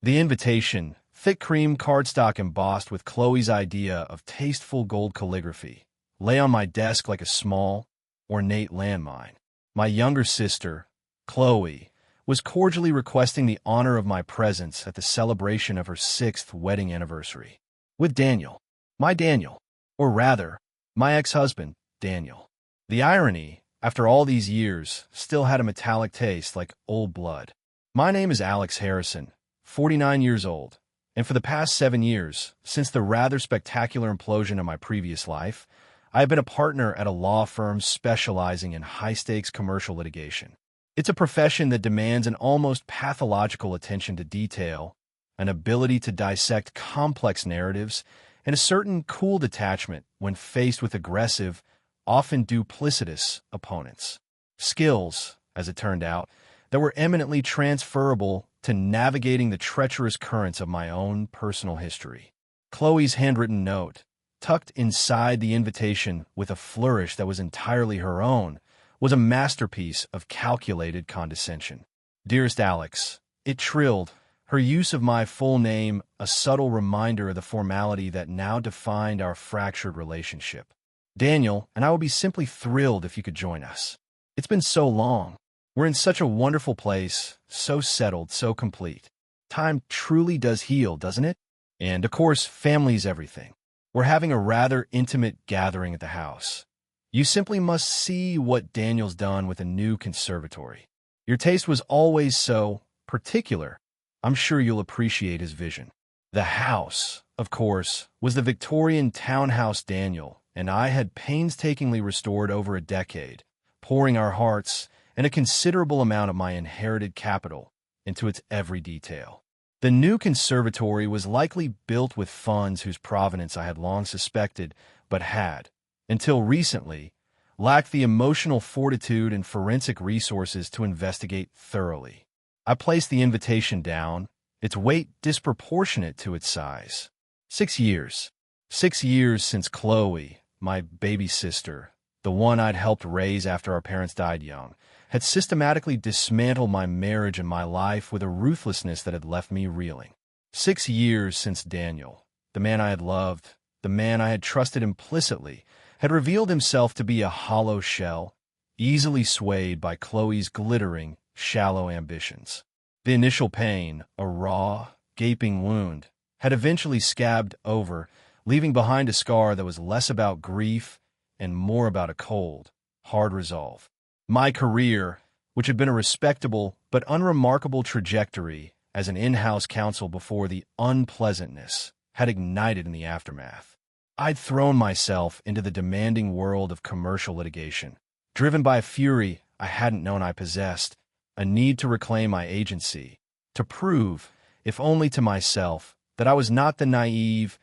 The invitation, thick cream cardstock embossed with Chloe's idea of tasteful gold calligraphy, lay on my desk like a small, ornate landmine. My younger sister, Chloe, was cordially requesting the honor of my presence at the celebration of her 6th wedding anniversary. With Daniel. My Daniel. Or rather, my ex-husband, Daniel. The irony, after all these years, still had a metallic taste like old blood. My name is Alex Harrison, 49 years old, and for the past 7 years, since the rather spectacular implosion of my previous life, I have been a partner at a law firm specializing in high-stakes commercial litigation. It's a profession that demands an almost pathological attention to detail, an ability to dissect complex narratives, and a certain cool detachment when faced with aggressive, often duplicitous opponents. Skills, as it turned out, that were eminently transferable to navigating the treacherous currents of my own personal history. Chloe's handwritten note, tucked inside the invitation with a flourish that was entirely her own, was a masterpiece of calculated condescension. Dearest Alex, it trilled, her use of my full name a subtle reminder of the formality that now defined our fractured relationship. Daniel and I will be simply thrilled if you could join us. It's been so long. We're in such a wonderful place, so settled, so complete. Time truly does heal, doesn't it? And, of course, family's everything. We're having a rather intimate gathering at the house. You simply must see what Daniel's done with a new conservatory. Your taste was always so particular. I'm sure you'll appreciate his vision. The house, of course, was the Victorian townhouse Daniel and I had painstakingly restored over a decade, pouring our hearts and a considerable amount of my inherited capital into its every detail. The new conservatory was likely built with funds whose provenance I had long suspected, but had, until recently, lacked the emotional fortitude and forensic resources to investigate thoroughly. I placed the invitation down, its weight disproportionate to its size. 6 years. 6 years since Chloe, my baby sister, the one I'd helped raise after our parents died young, had systematically dismantled my marriage and my life with a ruthlessness that had left me reeling. 6 years since Daniel, the man I had loved, the man I had trusted implicitly, had revealed himself to be a hollow shell, easily swayed by Chloe's glittering, shallow ambitions. The initial pain, a raw, gaping wound, had eventually scabbed over, leaving behind a scar that was less about grief and more about a cold, hard resolve. My career, which had been a respectable but unremarkable trajectory as an in-house counsel before the unpleasantness, had ignited in the aftermath. I'd thrown myself into the demanding world of commercial litigation, driven by a fury I hadn't known I possessed, a need to reclaim my agency, to prove, if only to myself, that I was not the naive,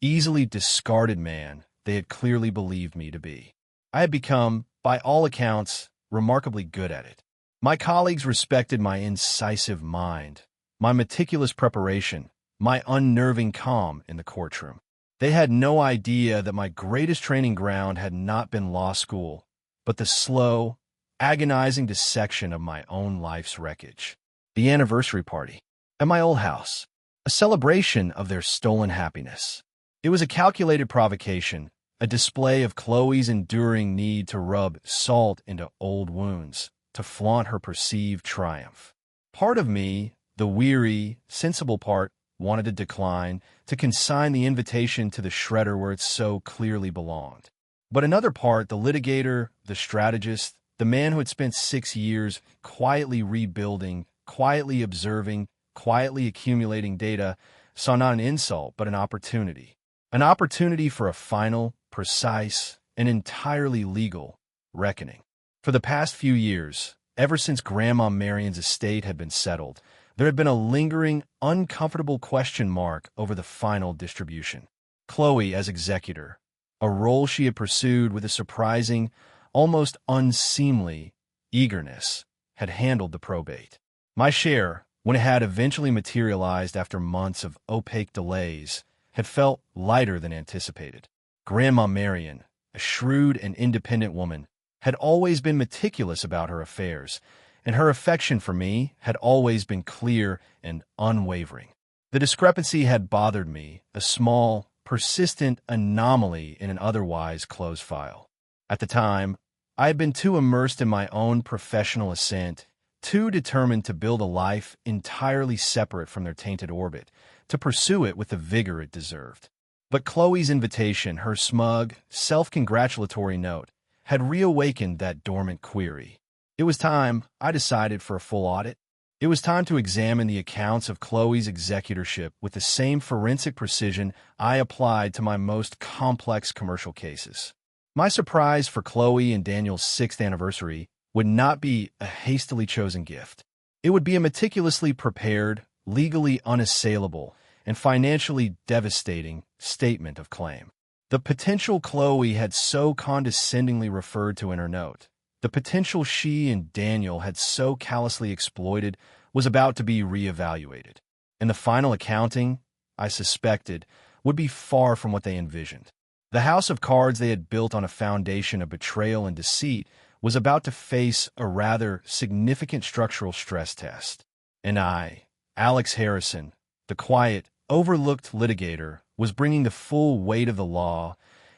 easily discarded man they had clearly believed me to be. I had become, by all accounts, remarkably good at it. My colleagues respected my incisive mind, my meticulous preparation, my unnerving calm in the courtroom. They had no idea that my greatest training ground had not been law school, but the slow, agonizing dissection of my own life's wreckage. The anniversary party at my old house, a celebration of their stolen happiness. It was a calculated provocation, a display of Chloe's enduring need to rub salt into old wounds, to flaunt her perceived triumph. Part of me, the weary, sensible part, wanted to decline, to consign the invitation to the shredder where it so clearly belonged. But another part, the litigator, the strategist, the man who had spent 6 years quietly rebuilding, quietly observing, quietly accumulating data, saw not an insult but an opportunity. An opportunity for a final, precise, and entirely legal reckoning. For the past few years, ever since Grandma Marion's estate had been settled, there had been a lingering, uncomfortable question mark over the final distribution. Chloe as executor, a role she had pursued with a surprising, almost unseemly eagerness, had handled the probate. My share, when it had eventually materialized after months of opaque delays, had felt lighter than anticipated. Grandma Marion, a shrewd and independent woman, had always been meticulous about her affairs, and her affection for me had always been clear and unwavering. The discrepancy had bothered me, a small, persistent anomaly in an otherwise closed file. At the time, I had been too immersed in my own professional ascent, too determined to build a life entirely separate from their tainted orbit, to pursue it with the vigor it deserved. But Chloe's invitation, her smug, self-congratulatory note, had reawakened that dormant query. It was time, I decided, for a full audit. It was time to examine the accounts of Chloe's executorship with the same forensic precision I applied to my most complex commercial cases. My surprise for Chloe and Daniel's 6th anniversary would not be a hastily chosen gift. It would be a meticulously prepared, legally unassailable, and financially devastating statement of claim. The potential Chloe had so condescendingly referred to in her note, the potential she and Daniel had so callously exploited, was about to be reevaluated. And the final accounting, I suspected, would be far from what they envisioned. The house of cards they had built on a foundation of betrayal and deceit was about to face a rather significant structural stress test. And I, Alex Harrison, the quiet, overlooked litigator, was bringing the full weight of the law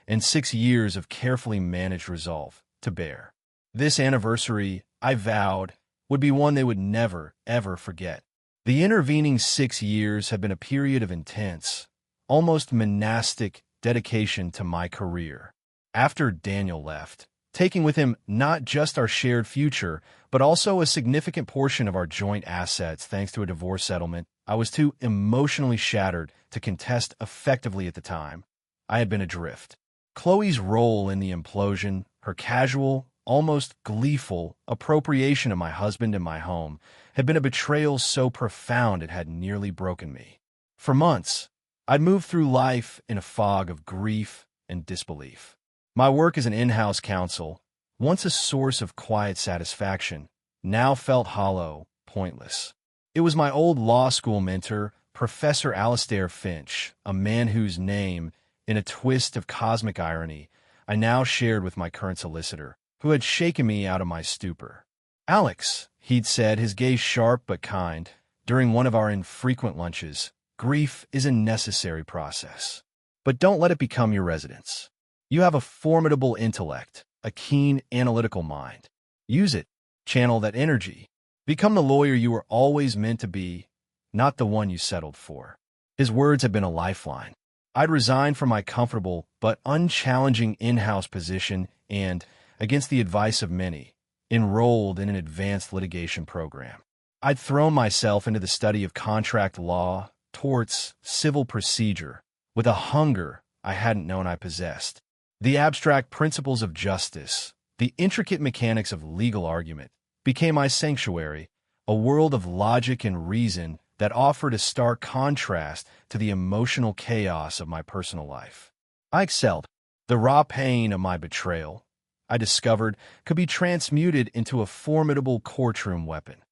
and 6 years of carefully managed resolve to bear. This anniversary, I vowed, would be one they would never, ever forget. The intervening 6 years had been a period of intense, almost monastic dedication to my career. After Daniel left, taking with him not just our shared future, but also a significant portion of our joint assets thanks to a divorce settlement, I was too emotionally shattered to contest effectively at the time. I had been adrift. Chloe's role in the implosion, her casual, almost gleeful appropriation of my husband and my home, had been a betrayal so profound it had nearly broken me. For months, I'd moved through life in a fog of grief and disbelief. My work as an in-house counsel, once a source of quiet satisfaction, now felt hollow, pointless. It was my old law school mentor, Professor Alastair Finch, a man whose name, in a twist of cosmic irony, I now shared with my current solicitor, who had shaken me out of my stupor. "Alex," he'd said, his gaze sharp but kind, during one of our infrequent lunches, "grief is a necessary process. But don't let it become your residence. You have a formidable intellect, a keen analytical mind. Use it. Channel that energy. Become the lawyer you were always meant to be, not the one you settled for." His words had been a lifeline. I'd resigned from my comfortable but unchallenging in-house position and, against the advice of many, enrolled in an advanced litigation program. I'd thrown myself into the study of contract law, torts, civil procedure, with a hunger I hadn't known I possessed. The abstract principles of justice, the intricate mechanics of legal argument, became my sanctuary, a world of logic and reason that offered a stark contrast to the emotional chaos of my personal life. I excelled. The raw pain of my betrayal, I discovered, could be transmuted into a formidable courtroom weapon.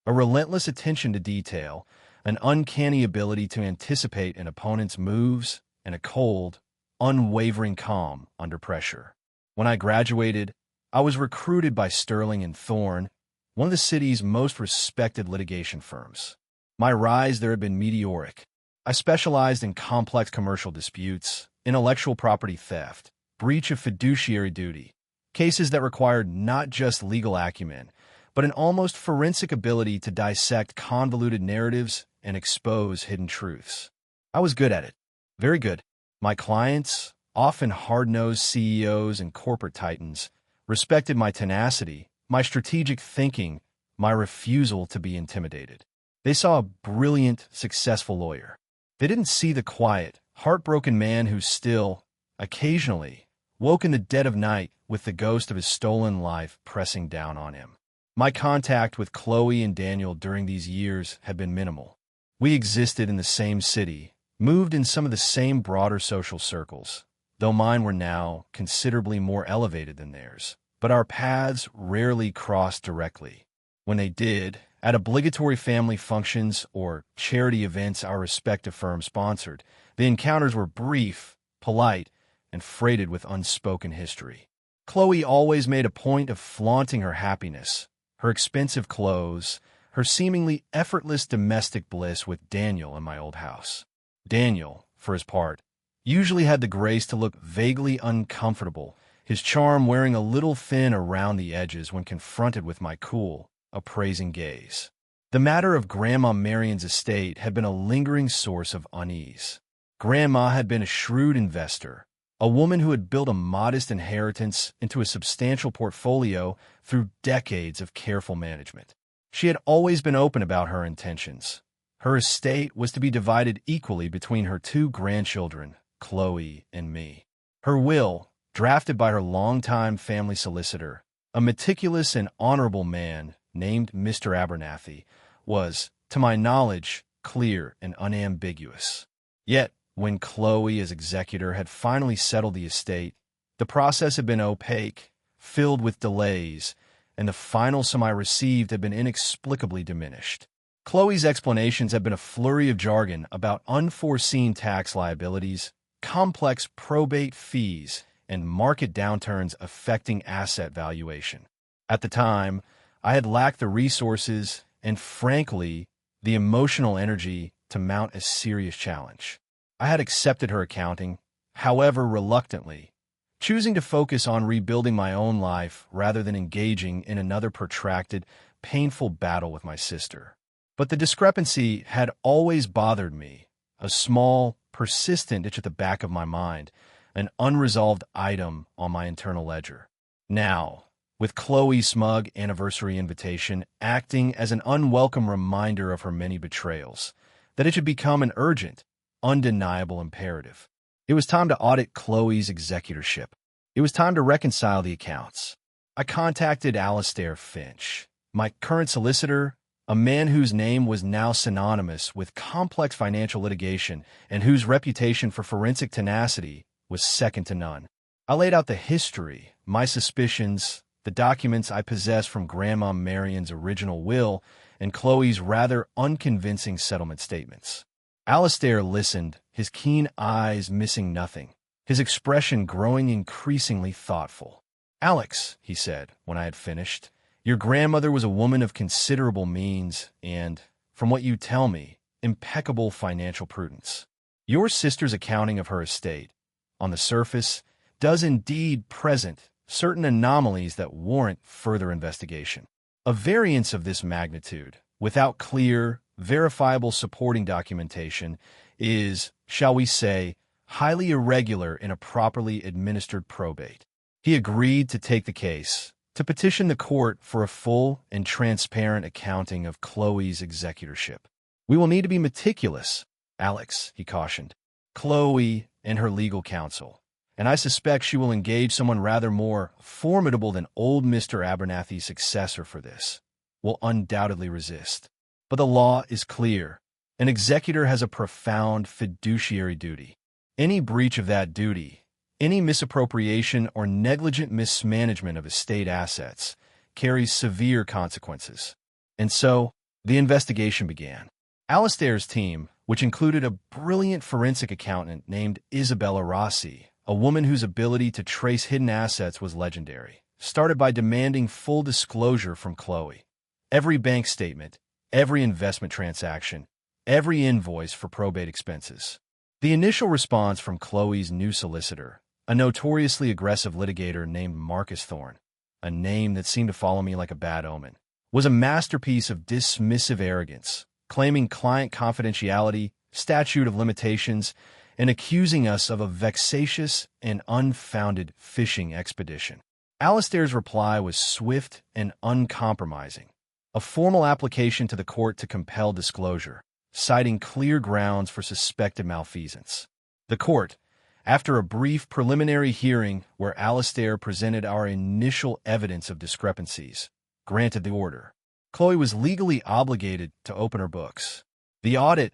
A relentless attention to detail, an uncanny ability to anticipate an opponent's moves, and a cold, unwavering calm under pressure. When I graduated, I was recruited by Sterling and Thorne, one of the city's most respected litigation firms. My rise there had been meteoric. I specialized in complex commercial disputes, intellectual property theft, breach of fiduciary duty, cases that required not just legal acumen, but an almost forensic ability to dissect convoluted narratives and expose hidden truths. I was good at it. Very good. My clients, often hard-nosed CEOs and corporate titans, respected my tenacity, my strategic thinking, my refusal to be intimidated. They saw a brilliant, successful lawyer. They didn't see the quiet, heartbroken man who still, occasionally, woke in the dead of night with the ghost of his stolen life pressing down on him. My contact with Chloe and Daniel during these years had been minimal. We existed in the same city, moved in some of the same broader social circles, though mine were now considerably more elevated than theirs. But our paths rarely crossed directly. When they did, at obligatory family functions or charity events our respective firms sponsored, the encounters were brief, polite, and freighted with unspoken history. Chloe always made a point of flaunting her happiness, her expensive clothes, her seemingly effortless domestic bliss with Daniel in my old house. Daniel, for his part, usually had the grace to look vaguely uncomfortable, his charm wearing a little thin around the edges when confronted with my cool, appraising gaze. The matter of Grandma Marion's estate had been a lingering source of unease. Grandma had been a shrewd investor, a woman who had built a modest inheritance into a substantial portfolio through decades of careful management. She had always been open about her intentions. Her estate was to be divided equally between her two grandchildren, Chloe and me. Her will, drafted by her longtime family solicitor, a meticulous and honorable man named Mr. Abernathy, was, to my knowledge, clear and unambiguous. Yet, when Chloe as executor had finally settled the estate, the process had been opaque, filled with delays, and the final sum I received had been inexplicably diminished. Chloe's explanations had been a flurry of jargon about unforeseen tax liabilities, complex probate fees, and market downturns affecting asset valuation. At the time, I had lacked the resources and, frankly, the emotional energy to mount a serious challenge. I had accepted her accounting, however reluctantly, choosing to focus on rebuilding my own life rather than engaging in another protracted, painful battle with my sister. But the discrepancy had always bothered me, a small, persistent itch at the back of my mind, an unresolved item on my internal ledger. Now, with Chloe's smug anniversary invitation acting as an unwelcome reminder of her many betrayals, that it should become an urgent, undeniable imperative. It was time to audit Chloe's executorship. It was time to reconcile the accounts. I contacted Alastair Finch, my current solicitor, a man whose name was now synonymous with complex financial litigation and whose reputation for forensic tenacity was second to none. I laid out the history, my suspicions, the documents I possessed from Grandma Marion's original will, and Chloe's rather unconvincing settlement statements. Alastair listened, his keen eyes missing nothing, his expression growing increasingly thoughtful. "Alex," he said, when I had finished, "your grandmother was a woman of considerable means and, from what you tell me, impeccable financial prudence. Your sister's accounting of her estate, on the surface, does indeed present certain anomalies that warrant further investigation. A variance of this magnitude, without clear, verifiable supporting documentation, is, shall we say, highly irregular in a properly administered probate." He agreed to take the case, to petition the court for a full and transparent accounting of Chloe's executorship. "We will need to be meticulous, Alex," he cautioned. "Chloe and her legal counsel, and I suspect she will engage someone rather more formidable than old Mr. Abernathy's successor for this, will undoubtedly resist. But the law is clear. An executor has a profound fiduciary duty. Any breach of that duty, any misappropriation or negligent mismanagement of estate assets, carries severe consequences." And so, the investigation began. Alastair's team, which included a brilliant forensic accountant named Isabella Rossi, a woman whose ability to trace hidden assets was legendary, started by demanding full disclosure from Chloe. Every bank statement, every investment transaction, every invoice for probate expenses. The initial response from Chloe's new solicitor, a notoriously aggressive litigator named Marcus Thorne, a name that seemed to follow me like a bad omen, was a masterpiece of dismissive arrogance, claiming client confidentiality, statute of limitations, and accusing us of a vexatious and unfounded fishing expedition. Alastair's reply was swift and uncompromising, a formal application to the court to compel disclosure, citing clear grounds for suspected malfeasance. The court, after a brief preliminary hearing where Alastair presented our initial evidence of discrepancies, granted the order. Chloe was legally obligated to open her books. The audit,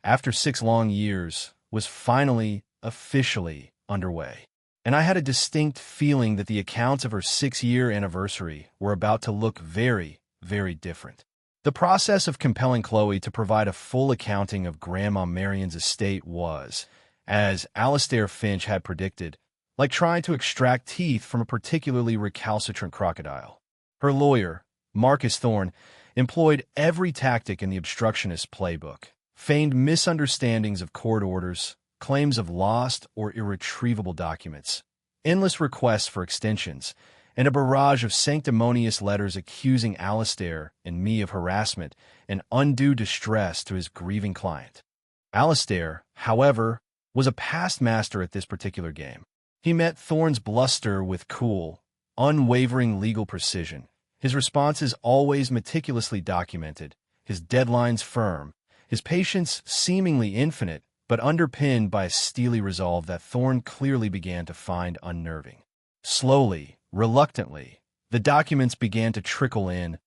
after 6 long years, was finally, officially underway. And I had a distinct feeling that the accounts of her 6-year anniversary were about to look very, very different. The process of compelling Chloe to provide a full accounting of Grandma Marion's estate was, as Alastair Finch had predicted, like trying to extract teeth from a particularly recalcitrant crocodile. Her lawyer, Marcus Thorne, employed every tactic in the obstructionist playbook, feigned misunderstandings of court orders, claims of lost or irretrievable documents, endless requests for extensions, and a barrage of sanctimonious letters accusing Alastair and me of harassment and undue distress to his grieving client. Alastair, however, was a past master at this particular game. He met Thorne's bluster with cool, unwavering legal precision, his responses always meticulously documented, his deadlines firm, his patience seemingly infinite, but underpinned by a steely resolve that Thorne clearly began to find unnerving. Slowly, reluctantly, the documents began to trickle in,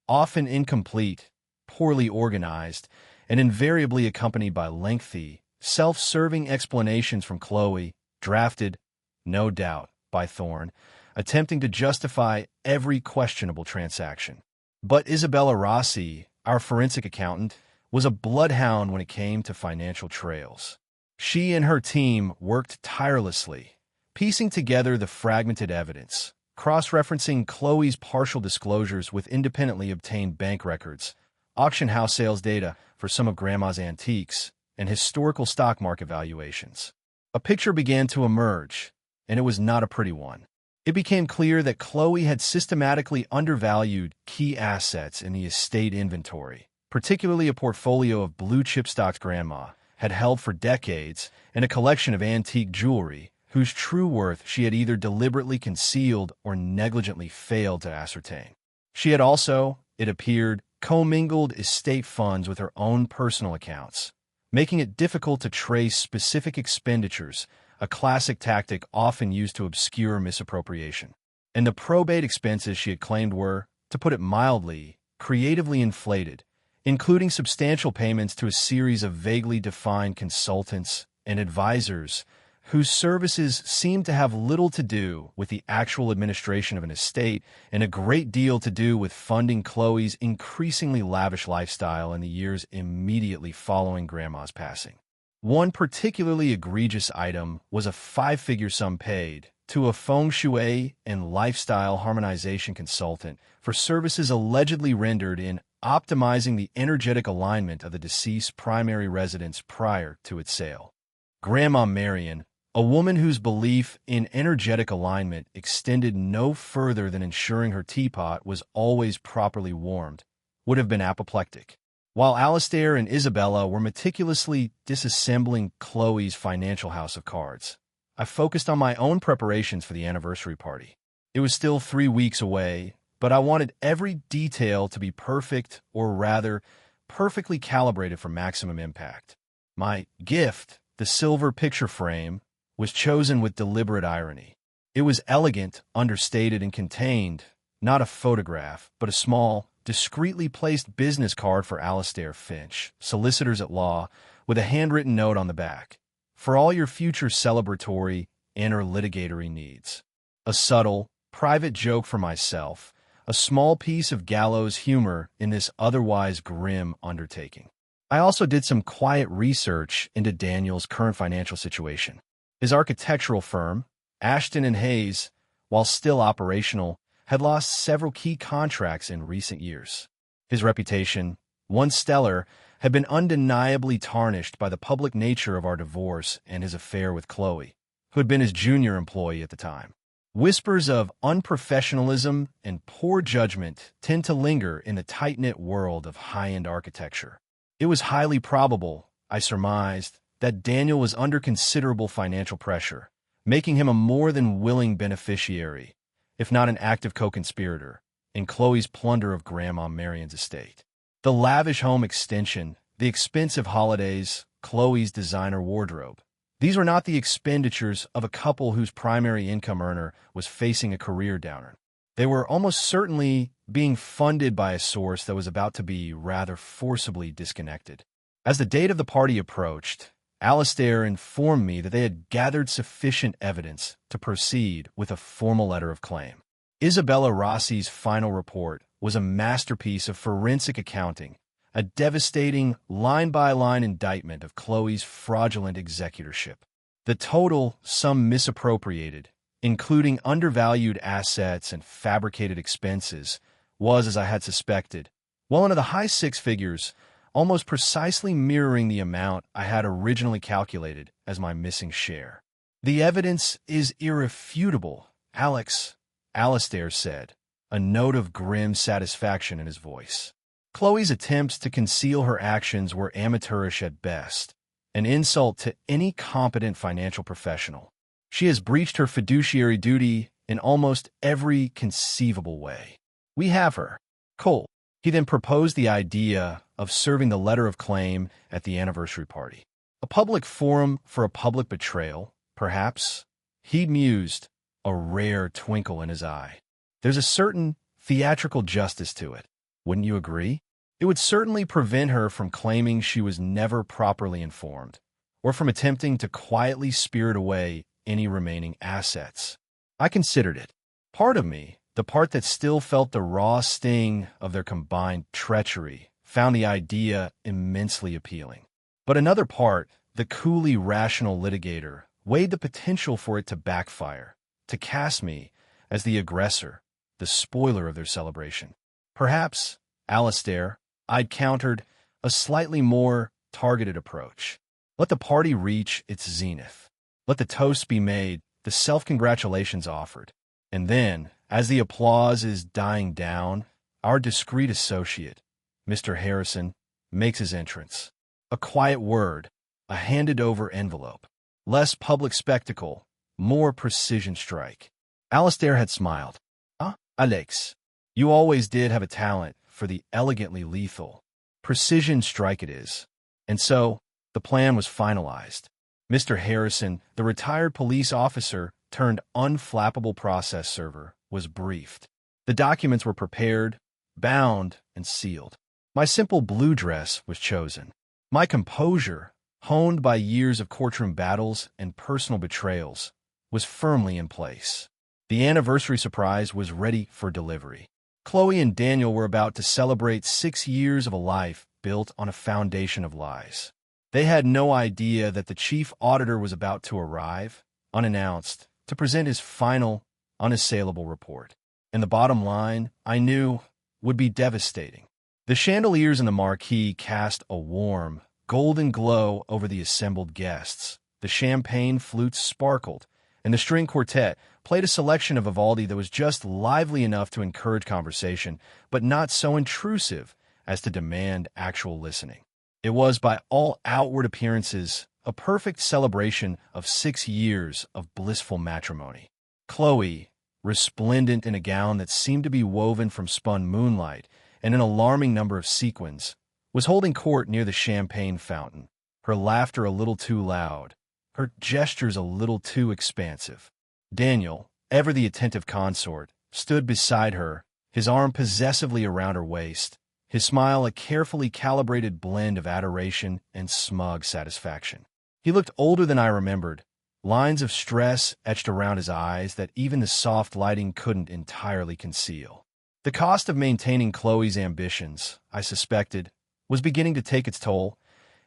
often incomplete, poorly organized, and invariably accompanied by lengthy, self-serving explanations from Chloe, drafted, no doubt, by Thorne, attempting to justify every questionable transaction. But Isabella Rossi, our forensic accountant, was a bloodhound when it came to financial trails. She and her team worked tirelessly, piecing together the fragmented evidence, cross-referencing Chloe's partial disclosures with independently obtained bank records, auction house sales data for some of Grandma's antiques, and historical stock market valuations. A picture began to emerge, and it was not a pretty one. It became clear that Chloe had systematically undervalued key assets in the estate inventory, particularly a portfolio of blue-chip stocks Grandma had held for decades and a collection of antique jewelry whose true worth she had either deliberately concealed or negligently failed to ascertain. She had also, it appeared, commingled estate funds with her own personal accounts, making it difficult to trace specific expenditures, a classic tactic often used to obscure misappropriation. And the probate expenses she had claimed were, to put it mildly, creatively inflated, including substantial payments to a series of vaguely defined consultants and advisors whose services seemed to have little to do with the actual administration of an estate and a great deal to do with funding Chloe's increasingly lavish lifestyle in the years immediately following Grandma's passing. One particularly egregious item was a 5-figure sum paid to a feng shui and lifestyle harmonization consultant for services allegedly rendered in optimizing the energetic alignment of the deceased's primary residence prior to its sale. Grandma Marion, a woman whose belief in energetic alignment extended no further than ensuring her teapot was always properly warmed, would have been apoplectic. While Alastair and Isabella were meticulously disassembling Chloe's financial house of cards, I focused on my own preparations for the anniversary party. It was still 3 weeks away, but I wanted every detail to be perfect, or rather, perfectly calibrated for maximum impact. My gift, the silver picture frame, was chosen with deliberate irony. It was elegant, understated, and contained, not a photograph, but a small, discreetly placed business card for Alastair Finch, solicitors at law, with a handwritten note on the back, for all your future celebratory and/or litigatory needs. A subtle, private joke for myself, a small piece of gallows humor in this otherwise grim undertaking. I also did some quiet research into Daniel's current financial situation. His architectural firm, Ashton and Hayes, while still operational, had lost several key contracts in recent years. His reputation, once stellar, had been undeniably tarnished by the public nature of our divorce and his affair with Chloe, who had been his junior employee at the time. Whispers of unprofessionalism and poor judgment tend to linger in the tight-knit world of high-end architecture. It was highly probable, I surmised, that Daniel was under considerable financial pressure, making him a more than willing beneficiary, if not an active co-conspirator, in Chloe's plunder of Grandma Marion's estate. The lavish home extension, the expensive holidays, Chloe's designer wardrobe. These were not the expenditures of a couple whose primary income earner was facing a career downturn. They were almost certainly being funded by a source that was about to be rather forcibly disconnected. As the date of the party approached, Alastair informed me that they had gathered sufficient evidence to proceed with a formal letter of claim. Isabella Rossi's final report was a masterpiece of forensic accounting, a devastating line-by-line indictment of Chloe's fraudulent executorship. The total sum misappropriated, including undervalued assets and fabricated expenses, was, as I had suspected, well into the high six figures, almost precisely mirroring the amount I had originally calculated as my missing share. "The evidence is irrefutable, Alex," Alistair said, a note of grim satisfaction in his voice. Chloe's attempts to conceal her actions were amateurish at best, an insult to any competent financial professional. She has breached her fiduciary duty in almost every conceivable way. "We have her." Cole. He then proposed the idea of serving the letter of claim at the anniversary party. A public forum for a public betrayal, perhaps? He mused, a rare twinkle in his eye. "There's a certain theatrical justice to it. Wouldn't you agree? It would certainly prevent her from claiming she was never properly informed, or from attempting to quietly spirit away any remaining assets." I considered it. Part of me, the part that still felt the raw sting of their combined treachery, found the idea immensely appealing. But another part, the coolly rational litigator, weighed the potential for it to backfire, to cast me as the aggressor, the spoiler of their celebration. "Perhaps, Alistair," I'd countered, a slightly more targeted approach. "Let the party reach its zenith. Let the toasts be made, the self-congratulations offered. And then, as the applause is dying down, our discreet associate, Mr. Harrison, makes his entrance. A quiet word, a handed-over envelope. Less public spectacle, more precision strike." Alistair had smiled. "Ah, Alex, you always did have a talent for the elegantly lethal. Precision strike it is." And so, the plan was finalized. Mr. Harrison, the retired police officer turned unflappable process server, was briefed. The documents were prepared, bound, and sealed. My simple blue dress was chosen. My composure, honed by years of courtroom battles and personal betrayals, was firmly in place. The anniversary surprise was ready for delivery. Chloe and Daniel were about to celebrate 6 years of a life built on a foundation of lies. They had no idea that the chief auditor was about to arrive, unannounced, to present his final, unassailable report. And the bottom line, I knew, would be devastating. The chandeliers in the marquee cast a warm, golden glow over the assembled guests. The champagne flutes sparkled, and the string quartet played a selection of Vivaldi that was just lively enough to encourage conversation, but not so intrusive as to demand actual listening. It was, by all outward appearances, a perfect celebration of 6 years of blissful matrimony. Chloe, resplendent in a gown that seemed to be woven from spun moonlight and an alarming number of sequins, was holding court near the champagne fountain, her laughter a little too loud, her gestures a little too expansive. Daniel, ever the attentive consort, stood beside her, his arm possessively around her waist, his smile a carefully calibrated blend of adoration and smug satisfaction. He looked older than I remembered, lines of stress etched around his eyes that even the soft lighting couldn't entirely conceal. The cost of maintaining Chloe's ambitions, I suspected, was beginning to take its toll,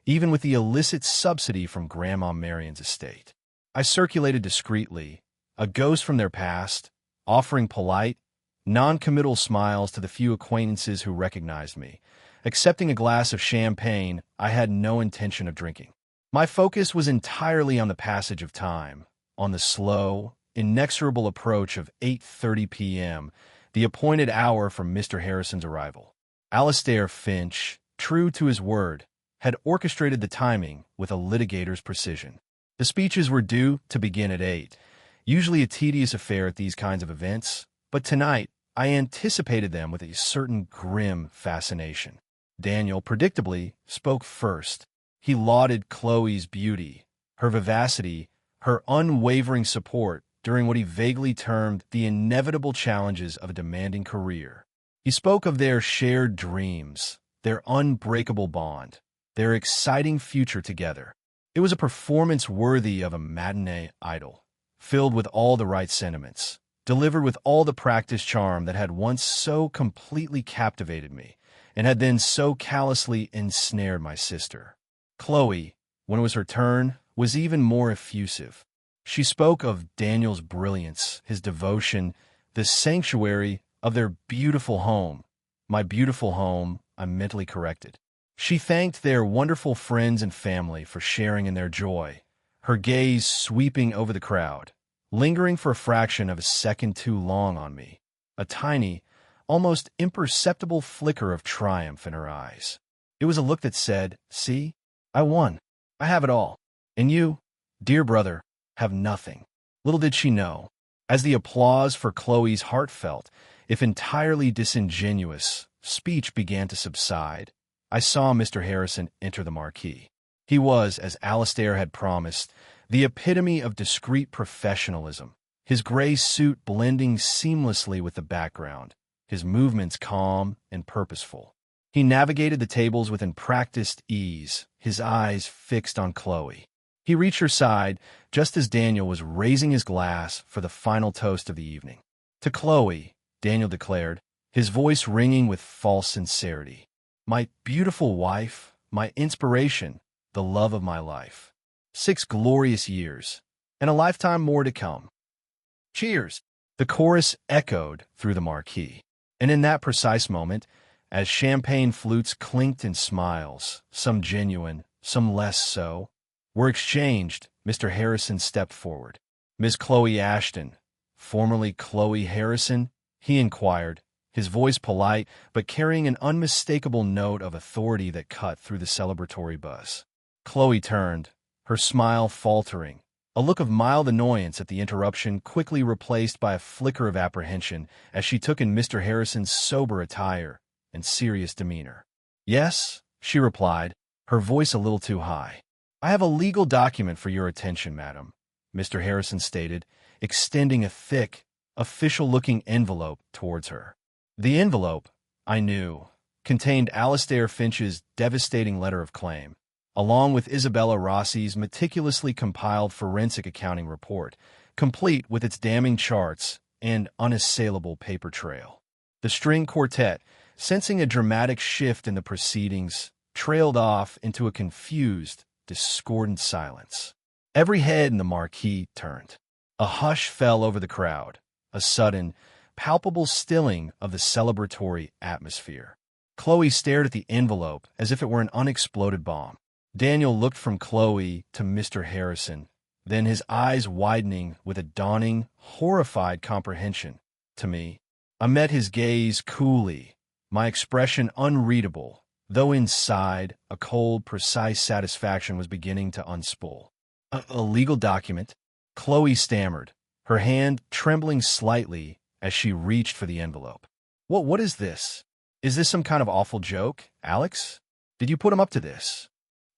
even with the illicit subsidy from Grandma Marion's estate. I circulated discreetly, a ghost from their past, offering polite, non-committal smiles to the few acquaintances who recognized me. Accepting a glass of champagne I had no intention of drinking. My focus was entirely on the passage of time, on the slow, inexorable approach of 8:30 p.m., the appointed hour for Mr. Harrison's arrival. Alistair Finch, true to his word, had orchestrated the timing with a litigator's precision. The speeches were due to begin at 8, usually a tedious affair at these kinds of events, but tonight I anticipated them with a certain grim fascination. Daniel, predictably, spoke first. He lauded Chloe's beauty, her vivacity, her unwavering support during what he vaguely termed the inevitable challenges of a demanding career. He spoke of their shared dreams, their unbreakable bond, their exciting future together. It was a performance worthy of a matinee idol, filled with all the right sentiments, delivered with all the practiced charm that had once so completely captivated me, and had then so callously ensnared my sister. Chloe, when it was her turn, was even more effusive. She spoke of Daniel's brilliance, his devotion, the sanctuary of their beautiful home. My beautiful home, I mentally corrected. She thanked their wonderful friends and family for sharing in their joy, her gaze sweeping over the crowd, lingering for a fraction of a second too long on me, a tiny, almost imperceptible flicker of triumph in her eyes. It was a look that said, "See, I won. I have it all. And you, dear brother, have nothing." Little did she know, as the applause for Chloe's heartfelt, if entirely disingenuous, speech began to subside, I saw Mr. Harrison enter the marquee. He was, as Alastair had promised, the epitome of discreet professionalism, his gray suit blending seamlessly with the background, his movements calm and purposeful. He navigated the tables with practiced ease, his eyes fixed on Chloe. He reached her side just as Daniel was raising his glass for the final toast of the evening. "To Chloe," Daniel declared, his voice ringing with false sincerity. "My beautiful wife, my inspiration, the love of my life. 6 glorious years, and a lifetime more to come. Cheers!" The chorus echoed through the marquee. And in that precise moment, as champagne flutes clinked and smiles, some genuine, some less so, were exchanged, Mr. Harrison stepped forward. "Miss Chloe Ashton, formerly Chloe Harrison?" he inquired, his voice polite but carrying an unmistakable note of authority that cut through the celebratory buzz. Chloe turned, her smile faltering, a look of mild annoyance at the interruption quickly replaced by a flicker of apprehension as she took in Mr. Harrison's sober attire and serious demeanor. "Yes," she replied, her voice a little too high. "I have a legal document for your attention, madam," Mr. Harrison stated, extending a thick, official-looking envelope towards her. The envelope, I knew, contained Alastair Finch's devastating letter of claim, along with Isabella Rossi's meticulously compiled forensic accounting report, complete with its damning charts and unassailable paper trail. The string quartet, sensing a dramatic shift in the proceedings, trailed off into a confused, discordant silence. Every head in the marquee turned. A hush fell over the crowd, a sudden, palpable stilling of the celebratory atmosphere. Chloe stared at the envelope as if it were an unexploded bomb. Daniel looked from Chloe to Mr. Harrison, then his eyes widening with a dawning, horrified comprehension. To me, I met his gaze coolly, my expression unreadable, though inside, a cold, precise satisfaction was beginning to unspool. A legal document?" Chloe stammered, her hand trembling slightly as she reached for the envelope. What is this? Is this some kind of awful joke, Alex? Did you put him up to this?"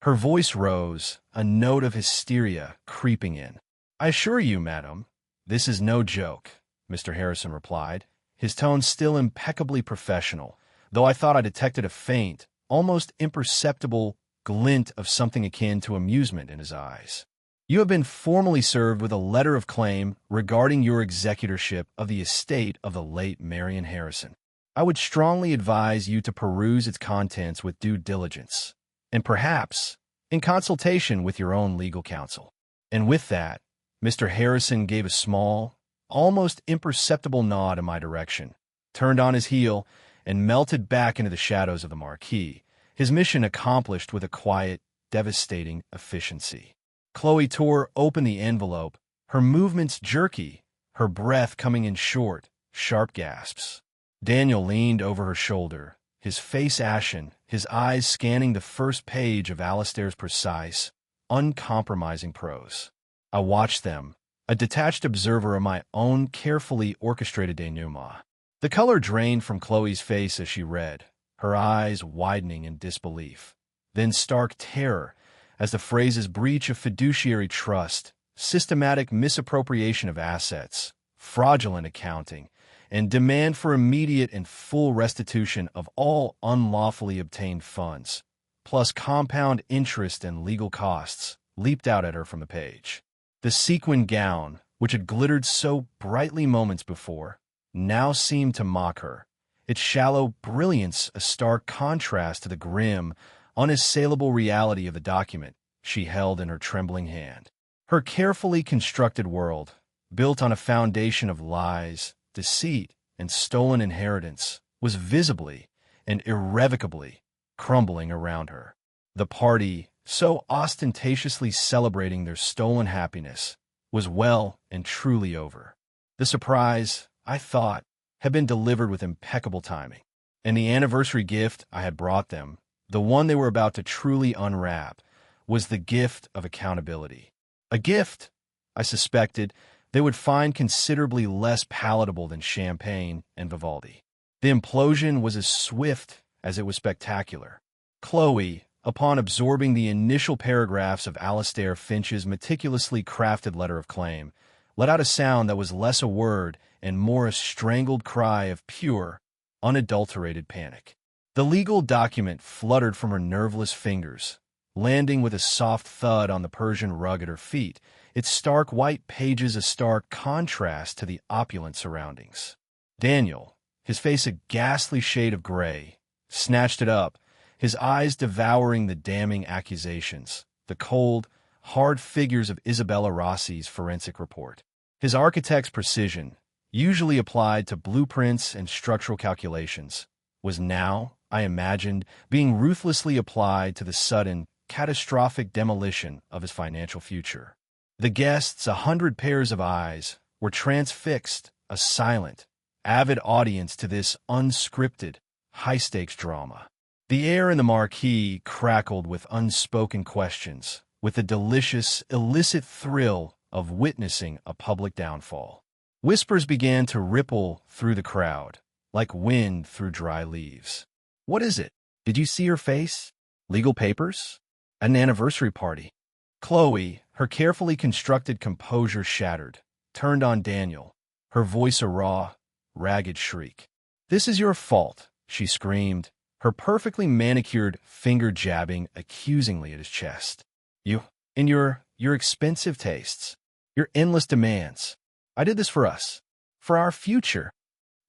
Her voice rose, a note of hysteria creeping in. "I assure you, madam, this is no joke," Mr. Harrison replied, his tone still impeccably professional, though I thought I detected a faint, almost imperceptible glint of something akin to amusement in his eyes. "You have been formally served with a letter of claim regarding your executorship of the estate of the late Marion Harrison. I would strongly advise you to peruse its contents with due diligence, and perhaps in consultation with your own legal counsel." And with that, Mr. Harrison gave a small, almost imperceptible nod in my direction, turned on his heel, and melted back into the shadows of the marquee, his mission accomplished with a quiet, devastating efficiency. Chloe tore open the envelope, her movements jerky, her breath coming in short, sharp gasps. Daniel leaned over her shoulder, his face ashen, his eyes scanning the first page of Alastair's precise, uncompromising prose. I watched them, a detached observer of my own carefully orchestrated denouement. The color drained from Chloe's face as she read, her eyes widening in disbelief, then stark terror as the phrases breach of fiduciary trust, systematic misappropriation of assets, fraudulent accounting, and demand for immediate and full restitution of all unlawfully obtained funds, plus compound interest and legal costs, leaped out at her from the page. The sequin gown, which had glittered so brightly moments before, now seemed to mock her, its shallow brilliance a stark contrast to the grim, unassailable reality of the document she held in her trembling hand. Her carefully constructed world, built on a foundation of lies, deceit, and stolen inheritance was visibly and irrevocably crumbling around her. The party, so ostentatiously celebrating their stolen happiness, was well and truly over. The surprise, I thought, had been delivered with impeccable timing, and the anniversary gift I had brought them, the one they were about to truly unwrap, was the gift of accountability. A gift, I suspected, they would find considerably less palatable than champagne and Vivaldi. The implosion was as swift as it was spectacular. Chloe, upon absorbing the initial paragraphs of Alastair Finch's meticulously crafted letter of claim, let out a sound that was less a word and more a strangled cry of pure, unadulterated panic. The legal document fluttered from her nerveless fingers, landing with a soft thud on the Persian rug at her feet, its stark white pages a stark contrast to the opulent surroundings. Daniel, his face a ghastly shade of gray, snatched it up, his eyes devouring the damning accusations, the cold, hard figures of Isabella Rossi's forensic report. His architect's precision, usually applied to blueprints and structural calculations, was now, I imagined, being ruthlessly applied to the sudden, catastrophic demolition of his financial future. The guests, 100 pairs of eyes, were transfixed, a silent, avid audience to this unscripted, high-stakes drama. The air in the marquee crackled with unspoken questions, with the delicious, illicit thrill of witnessing a public downfall. Whispers began to ripple through the crowd, like wind through dry leaves. "What is it? Did you see her face? Legal papers? An anniversary party?" Chloe, her carefully constructed composure shattered, turned on Daniel, her voice a raw, ragged shriek. "This is your fault," she screamed, her perfectly manicured finger jabbing accusingly at his chest. "You, and your expensive tastes, your endless demands. I did this for us, for our future."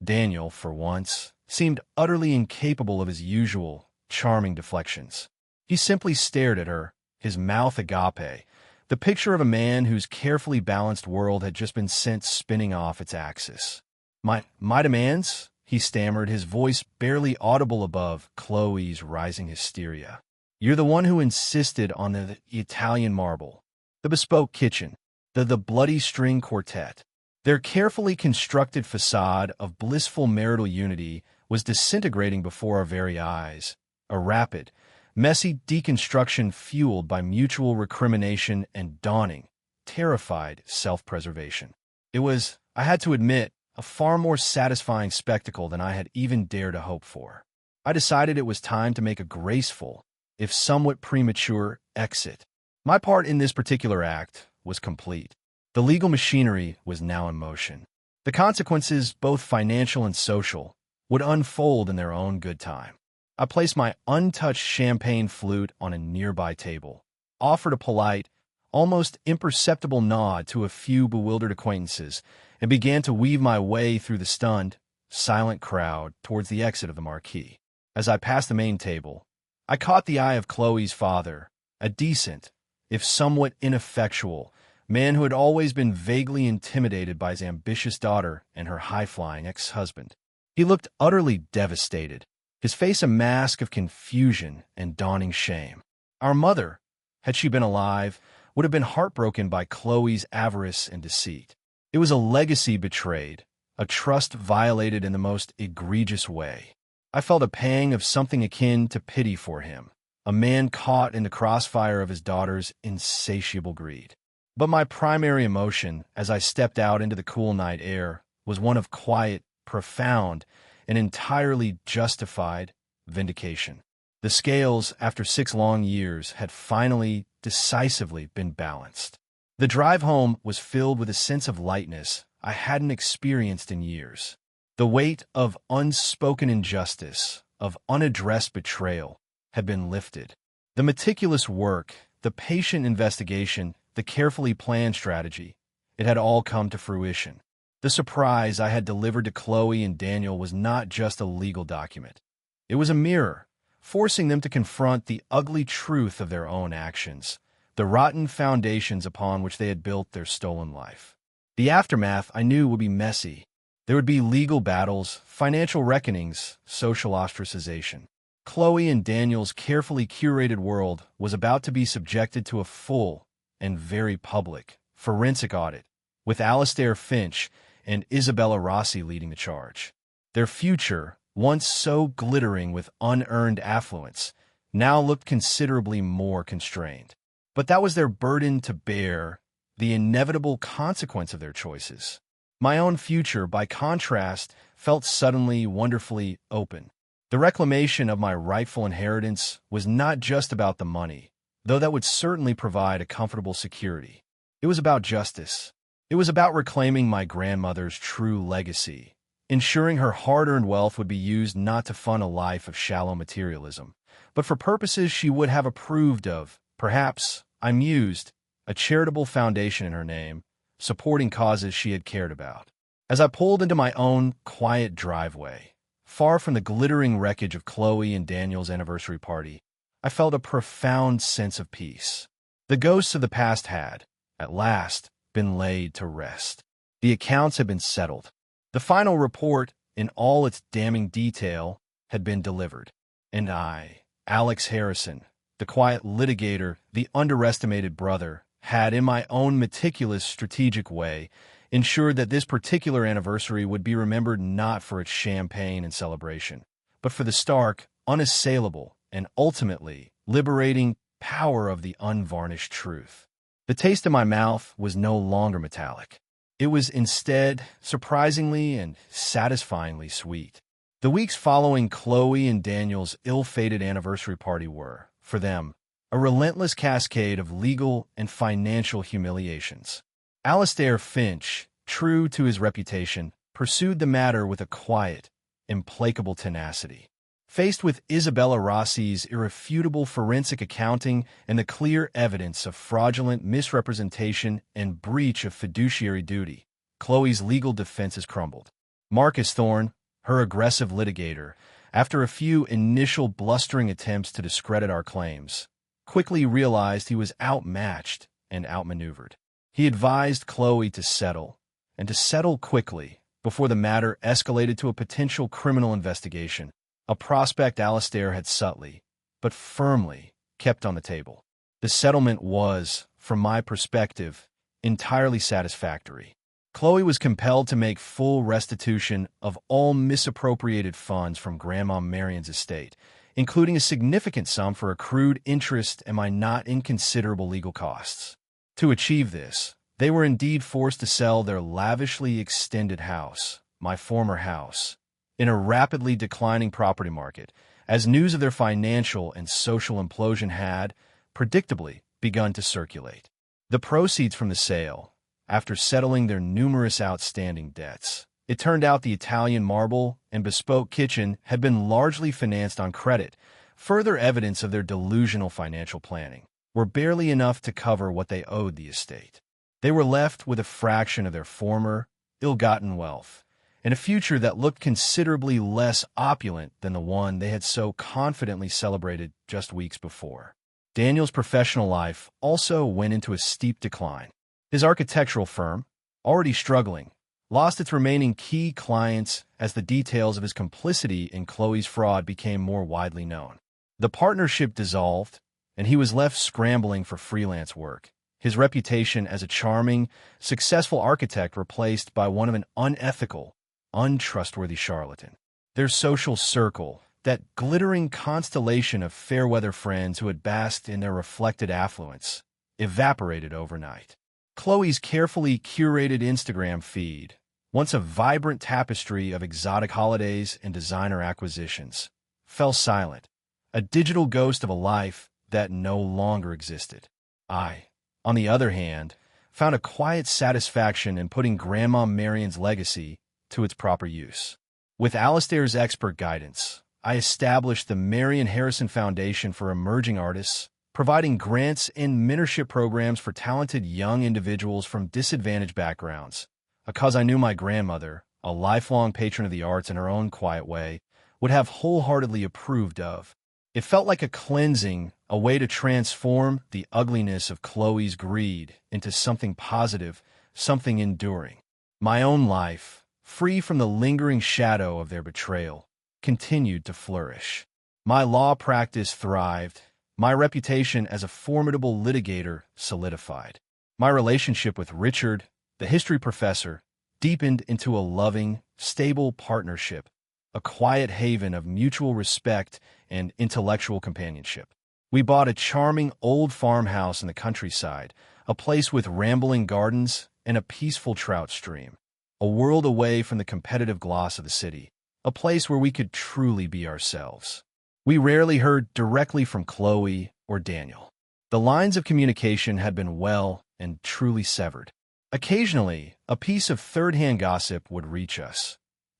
Daniel, for once, seemed utterly incapable of his usual, charming deflections. He simply stared at her, his mouth agape, the picture of a man whose carefully balanced world had just been sent spinning off its axis. My demands?" he stammered, his voice barely audible above Chloe's rising hysteria. "You're the one who insisted on the Italian marble, the bespoke kitchen, the bloody string quartet." Their carefully constructed facade of blissful marital unity was disintegrating before our very eyes, a rapid, messy deconstruction fueled by mutual recrimination and dawning, terrified self-preservation. It was, I had to admit, a far more satisfying spectacle than I had even dared to hope for. I decided it was time to make a graceful, if somewhat premature, exit. My part in this particular act was complete. The legal machinery was now in motion. The consequences, both financial and social, would unfold in their own good time. I placed my untouched champagne flute on a nearby table, offered a polite, almost imperceptible nod to a few bewildered acquaintances, and began to weave my way through the stunned, silent crowd towards the exit of the marquee. As I passed the main table, I caught the eye of Chloe's father, a decent, if somewhat ineffectual, man who had always been vaguely intimidated by his ambitious daughter and her high-flying ex-husband. He looked utterly devastated, his face a mask of confusion and dawning shame. Our mother, had she been alive, would have been heartbroken by Chloe's avarice and deceit. It was a legacy betrayed, a trust violated in the most egregious way. I felt a pang of something akin to pity for him, a man caught in the crossfire of his daughter's insatiable greed. But my primary emotion, as I stepped out into the cool night air, was one of quiet, profound, and entirely justified vindication. The scales, after 6 long years, had finally, decisively been balanced. The drive home was filled with a sense of lightness I hadn't experienced in years. The weight of unspoken injustice, of unaddressed betrayal, had been lifted. The meticulous work, the patient investigation, the carefully planned strategy, it had all come to fruition. The surprise I had delivered to Chloe and Daniel was not just a legal document. It was a mirror, forcing them to confront the ugly truth of their own actions, the rotten foundations upon which they had built their stolen life. The aftermath, I knew, would be messy, There would be legal battles, financial reckonings, social ostracization. Chloe and Daniel's carefully curated world was about to be subjected to a full and very public forensic audit, with Alastair Finch and Isabella Rossi leading the charge. Their future, once so glittering with unearned affluence, now looked considerably more constrained. But that was their burden to bear, the inevitable consequence of their choices. My own future, by contrast, felt suddenly wonderfully open. The reclamation of my rightful inheritance was not just about the money, though that would certainly provide a comfortable security. It was about justice. It was about reclaiming my grandmother's true legacy, ensuring her hard-earned wealth would be used not to fund a life of shallow materialism, but for purposes she would have approved of. Perhaps, I mused, a charitable foundation in her name, supporting causes she had cared about. As I pulled into my own quiet driveway, far from the glittering wreckage of Chloe and Daniel's anniversary party, I felt a profound sense of peace. The ghosts of the past had, at last, been laid to rest. The accounts had been settled. The final report, in all its damning detail, had been delivered. And I, Alex Harrison, the quiet litigator, the underestimated brother, had, in my own meticulous, strategic way, ensured that this particular anniversary would be remembered not for its champagne and celebration, but for the stark, unassailable, and ultimately liberating power of the unvarnished truth. The taste in my mouth was no longer metallic. It was instead surprisingly and satisfyingly sweet. The weeks following Chloe and Daniel's ill-fated anniversary party were, for them, a relentless cascade of legal and financial humiliations. Alastair Finch, true to his reputation, pursued the matter with a quiet, implacable tenacity. Faced with Isabella Rossi's irrefutable forensic accounting and the clear evidence of fraudulent misrepresentation and breach of fiduciary duty, Chloe's legal defenses crumbled. Marcus Thorne, her aggressive litigator, after a few initial blustering attempts to discredit our claims, quickly realized he was outmatched and outmaneuvered. He advised Chloe to settle, and to settle quickly, before the matter escalated to a potential criminal investigation, a prospect Alastair had subtly, but firmly, kept on the table. The settlement was, from my perspective, entirely satisfactory. Chloe was compelled to make full restitution of all misappropriated funds from Grandma Marion's estate, including a significant sum for accrued interest and my not inconsiderable legal costs. To achieve this, they were indeed forced to sell their lavishly extended house, my former house, in a rapidly declining property market, as news of their financial and social implosion had, predictably, begun to circulate. The proceeds from the sale, after settling their numerous outstanding debts, it turned out the Italian marble and bespoke kitchen had been largely financed on credit, further evidence of their delusional financial planning, were barely enough to cover what they owed the estate. They were left with a fraction of their former, ill-gotten wealth, and a future that looked considerably less opulent than the one they had so confidently celebrated just weeks before. Daniel's professional life also went into a steep decline. His architectural firm, already struggling, lost its remaining key clients as the details of his complicity in Chloe's fraud became more widely known. The partnership dissolved, and he was left scrambling for freelance work, his reputation as a charming, successful architect replaced by one of an unethical, untrustworthy charlatan. Their social circle, that glittering constellation of fair-weather friends who had basked in their reflected affluence, evaporated overnight. Chloe's carefully curated Instagram feed, once a vibrant tapestry of exotic holidays and designer acquisitions, fell silent, a digital ghost of a life that no longer existed. I, on the other hand, found a quiet satisfaction in putting Grandma Marion's legacy to its proper use. With Alastair's expert guidance, I established the Marion Harrison Foundation for Emerging Artists, providing grants and mentorship programs for talented young individuals from disadvantaged backgrounds, a cause I knew my grandmother, a lifelong patron of the arts in her own quiet way, would have wholeheartedly approved of. It felt like a cleansing, a way to transform the ugliness of Chloe's greed into something positive, something enduring. My own life, free from the lingering shadow of their betrayal, continued to flourish. My law practice thrived. My reputation as a formidable litigator solidified. My relationship with Richard, the history professor, deepened into a loving, stable partnership, a quiet haven of mutual respect and intellectual companionship. We bought a charming old farmhouse in the countryside, a place with rambling gardens and a peaceful trout stream, a world away from the competitive gloss of the city, a place where we could truly be ourselves. We rarely heard directly from Chloe or Daniel. The lines of communication had been well and truly severed. Occasionally, a piece of third-hand gossip would reach us.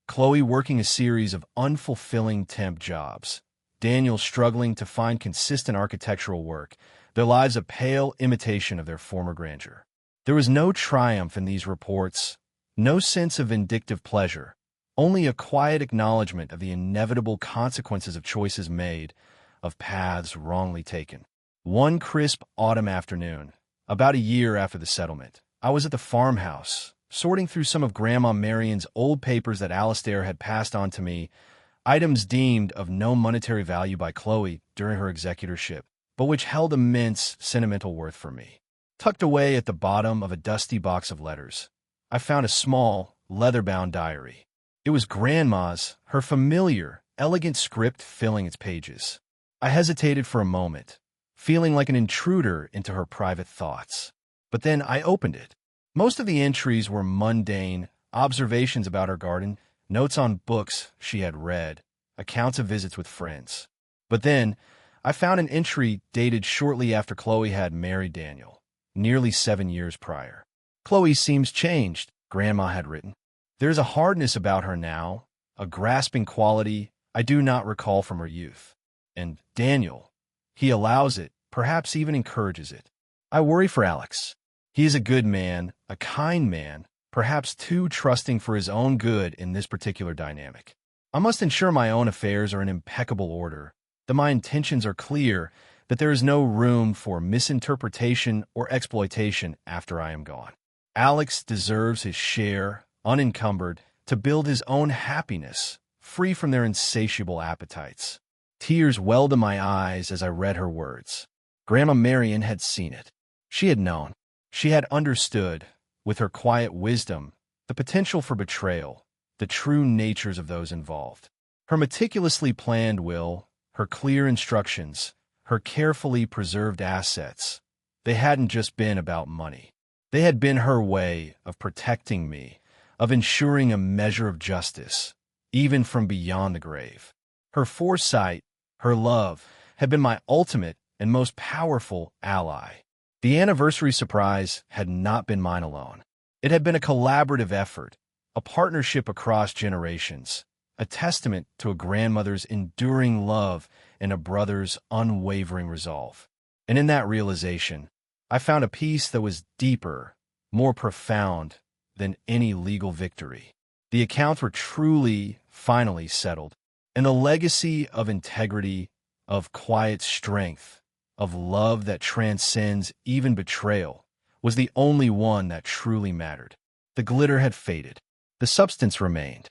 Chloe working a series of unfulfilling temp jobs, Daniel struggling to find consistent architectural work, their lives a pale imitation of their former grandeur. There was no triumph in these reports, no sense of vindictive pleasure, only a quiet acknowledgement of the inevitable consequences of choices made, of paths wrongly taken. One crisp autumn afternoon, about a year after the settlement, I was at the farmhouse, sorting through some of Grandma Marion's old papers that Alistair had passed on to me, items deemed of no monetary value by Chloe during her executorship, but which held immense sentimental worth for me. Tucked away at the bottom of a dusty box of letters, I found a small, leather-bound diary. It was Grandma's, her familiar, elegant script filling its pages. I hesitated for a moment, feeling like an intruder into her private thoughts. But then I opened it. Most of the entries were mundane, observations about her garden, notes on books she had read, accounts of visits with friends. But then I found an entry dated shortly after Chloe had married Daniel, nearly 7 years prior. "Chloe seems changed," Grandma had written. "There's a hardness about her now, a grasping quality I do not recall from her youth. And Daniel, he allows it, perhaps even encourages it. I worry for Alex. He is a good man, a kind man, perhaps too trusting for his own good in this particular dynamic. I must ensure my own affairs are in impeccable order, that my intentions are clear, that there is no room for misinterpretation or exploitation after I am gone. Alex deserves his share, unencumbered, to build his own happiness, free from their insatiable appetites." Tears welled to my eyes as I read her words. Grandma Marion had seen it. She had known. She had understood, with her quiet wisdom, the potential for betrayal, the true natures of those involved. Her meticulously planned will, her clear instructions, her carefully preserved assets, they hadn't just been about money. They had been her way of protecting me, of ensuring a measure of justice, even from beyond the grave. Her foresight, her love, had been my ultimate and most powerful ally. The anniversary surprise had not been mine alone. It had been a collaborative effort, a partnership across generations, a testament to a grandmother's enduring love and a brother's unwavering resolve. And in that realization, I found a peace that was deeper, more profound than any legal victory. The accounts were truly, finally settled, and the legacy of integrity, of quiet strength, of love that transcends even betrayal, was the only one that truly mattered. The glitter had faded. The substance remained.